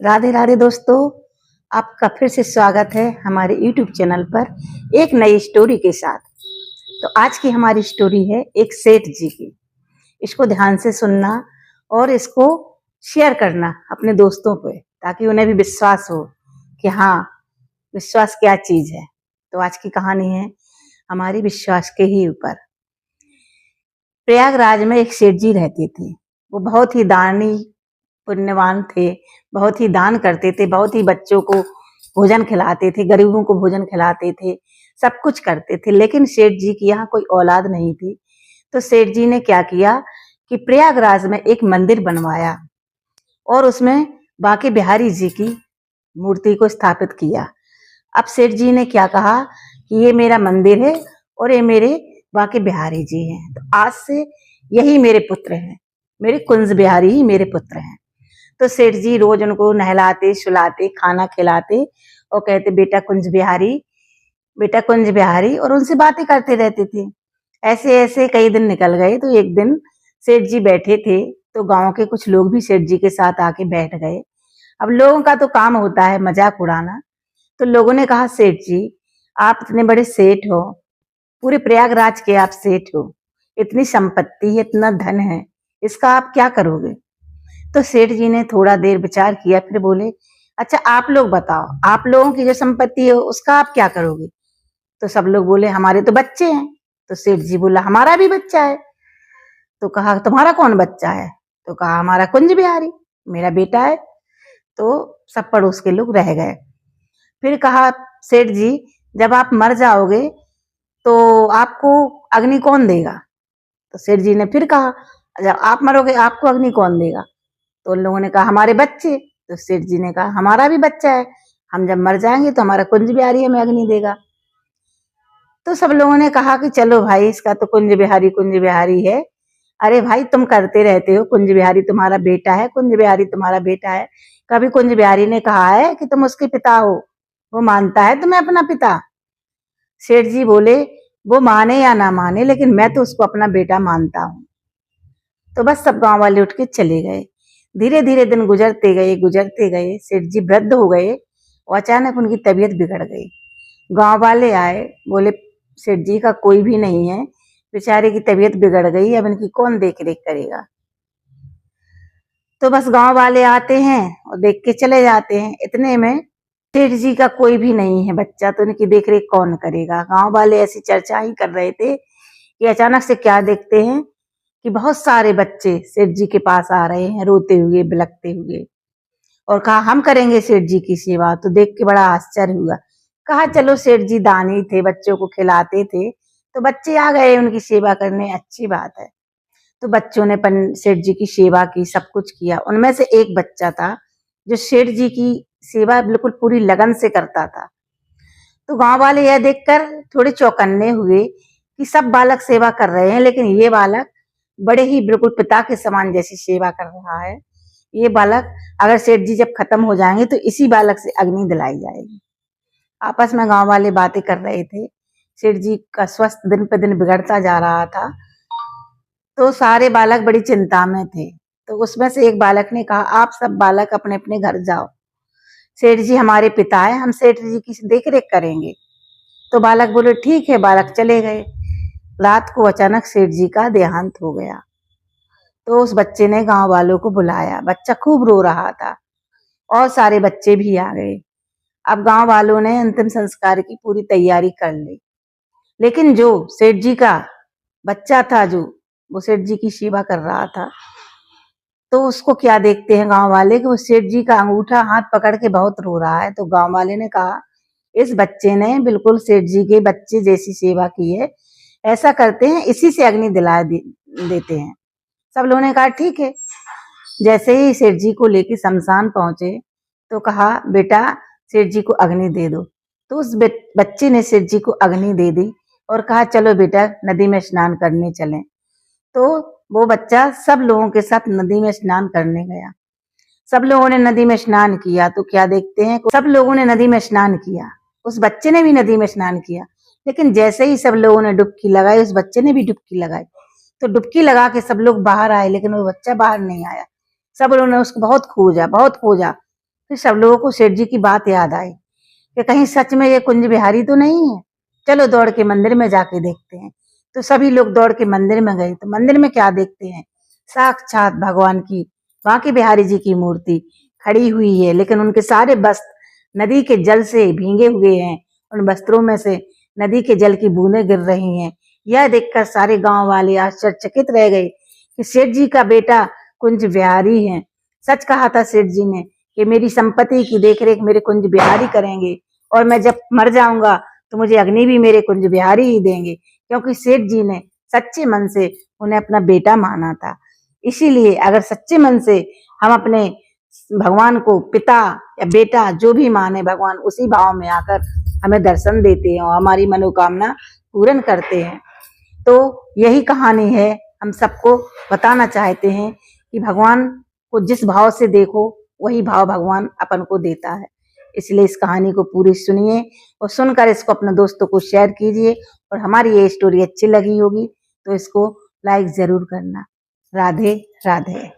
राधे राधे दोस्तों, आपका फिर से स्वागत है हमारे YouTube चैनल पर एक नई स्टोरी के साथ। तो आज की हमारी स्टोरी है एक सेठ जी की। इसको ध्यान से सुनना और इसको शेयर करना अपने दोस्तों पे, ताकि उन्हें भी विश्वास हो कि हाँ, विश्वास क्या चीज है। तो आज की कहानी है हमारी विश्वास के ही ऊपर। प्रयागराज में एक सेठ जी रहते थे। वो बहुत ही दानी पुण्यवान थे, बहुत ही दान करते थे, बहुत ही बच्चों को भोजन खिलाते थे, गरीबों को भोजन खिलाते थे, सब कुछ करते थे। लेकिन सेठ जी की यहाँ कोई औलाद नहीं थी। तो सेठ जी ने क्या किया कि प्रयागराज में एक मंदिर बनवाया और उसमें बांके बिहारी जी की मूर्ति को स्थापित किया। अब सेठ जी ने क्या कहा कि ये मेरा मंदिर है और ये मेरे बांके बिहारी जी हैं, तो आज से यही मेरे पुत्र हैं, मेरे कुंज बिहारी ही मेरे पुत्र हैं। तो सेठ जी रोज उनको नहलाते, सुलाते, खाना खिलाते और कहते बेटा कुंज बिहारी, बेटा कुंज बिहारी, और उनसे बातें करते रहते थे। ऐसे ऐसे कई दिन निकल गए। तो एक दिन सेठ जी बैठे थे तो गांव के कुछ लोग भी सेठ जी के साथ आके बैठ गए। अब लोगों का तो काम होता है मजाक उड़ाना। तो लोगों ने कहा सेठ जी, आप इतने बड़े सेठ हो, पूरे प्रयागराज के आप सेठ हो, इतनी संपत्ति है, इतना धन है, इसका आप क्या करोगे? तो सेठ जी ने थोड़ा देर विचार किया, फिर बोले अच्छा आप लोग बताओ, आप लोगों की जो संपत्ति है उसका आप क्या करोगे? तो सब लोग बोले हमारे तो बच्चे हैं। तो सेठ जी बोला हमारा भी बच्चा है। तो कहा तुम्हारा कौन बच्चा है? तो कहा हमारा कुंज बिहारी, मेरा बेटा है। तो सब पड़ोस के लोग रह गए। फिर कहा सेठ जी, जब आप मर जाओगे तो आपको अग्नि कौन देगा? तो सेठ जी ने फिर कहा जब आप मरोगे आपको अग्नि कौन देगा? तो उन लोगों ने कहा हमारे बच्चे। तो सेठ जी ने कहा हमारा भी बच्चा है, हम जब मर जाएंगे तो हमारा कुंज बिहारी हमें अग्नि देगा। तो सब लोगों ने कहा कि चलो भाई, इसका तो कुंज बिहारी है। अरे भाई, तुम करते रहते हो, कुंज बिहारी तुम्हारा बेटा है, कुंज बिहारी तुम्हारा बेटा है। कभी कुंज बिहारी ने कहा है कि तुम उसके पिता हो? वो मानता है तुम्हें अपना पिता? सेठ जी बोले वो माने या ना माने, लेकिन मैं तो उसको अपना बेटा मानता हूँ। तो बस सब गांव वाले उठ के चले गए। धीरे धीरे दिन गुजरते गए। सेठ जी वृद्ध हो गए और अचानक उनकी तबीयत बिगड़ गई। गांव वाले आए, बोले सेठ जी का कोई भी नहीं है, बेचारे की तबीयत बिगड़ गई, अब इनकी कौन देख रेख करेगा? तो बस गांव वाले आते हैं और देख के चले जाते हैं। इतने में सेठ जी का कोई भी नहीं है बच्चा, तो इनकी देख रेख कौन करेगा? गांव वाले ऐसी चर्चा ही कर रहे थे कि अचानक से क्या देखते हैं कि बहुत सारे बच्चे सेठ जी के पास आ रहे हैं, रोते हुए, बिलखते हुए, और कहा हम करेंगे सेठ जी की सेवा। तो देख के बड़ा आश्चर्य हुआ। कहा चलो, सेठ जी दानी थे, बच्चों को खिलाते थे, तो बच्चे आ गए उनकी सेवा करने, अच्छी बात है। तो बच्चों ने सेठ जी की सेवा की, सब कुछ किया। उनमें से एक बच्चा था जो सेठ जी की सेवा बिल्कुल पूरी लगन से करता था। तो गांव वाले यह देखकर थोड़े चौकन्ने हुए कि सब बालक सेवा कर रहे हैं, लेकिन ये बालक बड़े ही बिल्कुल पिता के समान जैसी सेवा कर रहा है। ये बालक, अगर सेठ जी जब खत्म हो जाएंगे तो इसी बालक से अग्नि दिलाई जाएगी। आपस में गांव वाले बातें कर रहे थे। सेठ जी का स्वास्थ्य दिन पे दिन बिगड़ता जा रहा था, तो सारे बालक बड़ी चिंता में थे। तो उसमें से एक बालक ने कहा आप सब बालक अपने अपने घर जाओ, सेठ जी हमारे पिता है, हम सेठ जी की देख रेख करेंगे। तो बालक बोले ठीक है। बालक चले गए। रात को अचानक सेठ जी का देहांत हो गया। तो उस बच्चे ने गांव वालों को बुलाया। बच्चा खूब रो रहा था और सारे बच्चे भी आ गए। अब गांव वालों ने अंतिम संस्कार की पूरी तैयारी कर ली, लेकिन जो सेठ जी का बच्चा था, जो वो सेठ जी की सेवा कर रहा था, तो उसको क्या देखते हैं गांव वाले कि वो सेठ जी का अंगूठा हाथ पकड़ के बहुत रो रहा है। तो गांव वाले ने कहा इस बच्चे ने बिल्कुल सेठ जी के बच्चे जैसी सेवा की है, ऐसा करते हैं इसी से अग्नि दिला देते हैं। सब लोगों ने कहा ठीक है। जैसे ही सेठ जी को लेके शमशान पहुंचे तो कहा बेटा सेठ जी को अग्नि दे दो। तो उस बच्चे ने सेठ जी को अग्नि दे दी और कहा चलो बेटा नदी में स्नान करने चलें। तो वो बच्चा सब लोगों के साथ नदी में स्नान करने गया। सब लोगों ने नदी में स्नान किया। तो क्या देखते हैं, सब लोगों ने नदी में स्नान किया, उस बच्चे ने भी नदी में स्नान किया, लेकिन जैसे ही सब लोगों ने डुबकी लगाई उस बच्चे ने भी डुबकी लगाई। तो डुबकी लगा के सब लोग बाहर आए, लेकिन वो बच्चा बाहर नहीं आया। सब लोगों ने उसको बहुत खोजा, फिर सब लोगों को सेठ जी की बात याद आई कि कहीं सच में ये कुंज बिहारी तो नहीं है, चलो दौड़ के मंदिर में जाके देखते हैं। तो सभी लोग दौड़ के मंदिर में गए। तो मंदिर में क्या देखते हैं, साक्षात भगवान की, बांके बिहारी जी की मूर्ति खड़ी हुई है, लेकिन उनके सारे वस्त्र नदी के जल से भीगे हुए हैं। उन वस्त्रों में से नदी के जल की बूंदें गिर रही हैं। यह देखकर सारे गांव वाले आश्चर्यचकित रह गए कि सेठ जी का बेटा कुंज बिहारी है। सच कहा था सेठ जी ने कि मेरी संपत्ति की देखरेख मेरे कुंज बिहारी करेंगे, और मैं जब मर जाऊंगा तो मुझे अग्नि भी मेरे कुंज बिहारी ही देंगे, क्योंकि सेठ जी ने सच्चे मन से उन्हें अपना बेटा माना था। इसीलिए अगर सच्चे मन से हम अपने भगवान को पिता या बेटा जो भी माने, भगवान उसी भाव में आकर हमें दर्शन देते हैं और हमारी मनोकामना पूर्ण करते हैं। तो यही कहानी है, हम सबको बताना चाहते हैं कि भगवान को जिस भाव से देखो वही भाव भगवान अपन को देता है। इसलिए इस कहानी को पूरी सुनिए और सुनकर इसको अपने दोस्तों को शेयर कीजिए, और हमारी ये स्टोरी अच्छी लगी होगी तो इसको लाइक जरूर करना। राधे राधे।